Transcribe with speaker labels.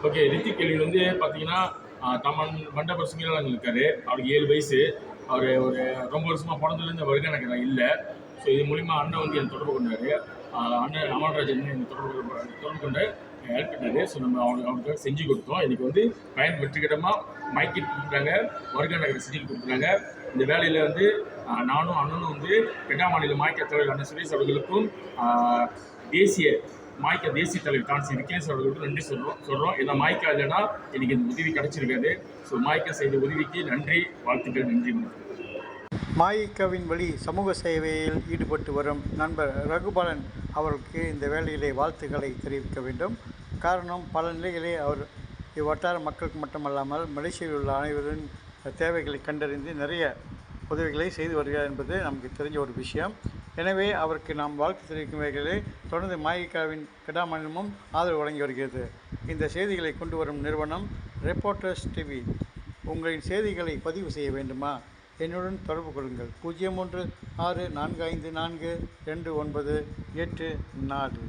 Speaker 1: Okay. Hrithik கேள்வி வந்து பார்த்தீங்கன்னா, தமன் மண்டபம் சிங்கிளாங்க இருக்காரு. அவருக்கு 7 வயசு. அவரு ஒரு ரொம்ப வருஷமா பொறந்ததுலேருந்து அவருக்கு எனக்கு இல்ல. ஸோ இது மூலியமா அண்ணன் வந்து என்ன தொடர்பு கொண்டாரு. அண்ணன் அமல்ராஜன் என்ன தொடர்பு கொண்டு ஹெல்ப் பண்ணாரு. ஸோ நம்ம அவனுக்காக செஞ்சு கொடுத்தோம். இன்னைக்கு வந்து பயன் வெற்றிகரமா மைக்கெட் கொடுத்துட்டாங்க. வருகை நகர் சிஜில் கொடுத்துட்டாங்க. இந்த வேலையில வந்து நானும் அண்ணனும் வந்து பெண்ணா மாநில மாய்க்க தலைவர் அண்ணன் சுரேஷ் அவர்களுக்கும் தேசிய தலைவர் கான்சி விக்னேஷ் அவர்களுக்கு நன்றி சொல்றோம். ஏன்னா மாய்க்கா இல்லைன்னா எனக்கு இந்த உதவி கிடைச்சிருக்காது. ஸோ மாய்க்கா செய்த உதவிக்கு நன்றி, வாழ்த்துக்கள், நன்றி.
Speaker 2: மாயிகாவின் வழி சமூக சேவையில் ஈடுபட்டு வரும் நண்பர் ரகுபாலன் அவர்களுக்கு இந்த வேலையிலே வாழ்த்துக்களை தெரிவிக்க வேண்டும். காரணம், பல நிலைகளே அவர் இவ்வட்டார மக்களுக்கு மட்டுமல்லாமல் மலேசியாவில் உள்ள அனைவரின் தேவைகளை கண்டறிந்து நிறைய உதவிகளை செய்து வருகிறார் என்பது நமக்கு தெரிஞ்ச ஒரு விஷயம். எனவே அவருக்கு நாம் வாழ்த்து தெரிவிக்கும் வகையிலே தொடர்ந்து மாயிகாவின் கிடாமணியமும் ஆதரவு வழங்கி வருகிறது. இந்த செய்திகளை கொண்டு வரும் நிறுவனம் ரெப்போர்ட்டர்ஸ் டிவி. உங்களின் செய்திகளை பதிவு செய்ய வேண்டுமா? என்னுடன் தொடர்பு கொள்ளுங்கள். 0364544298 4.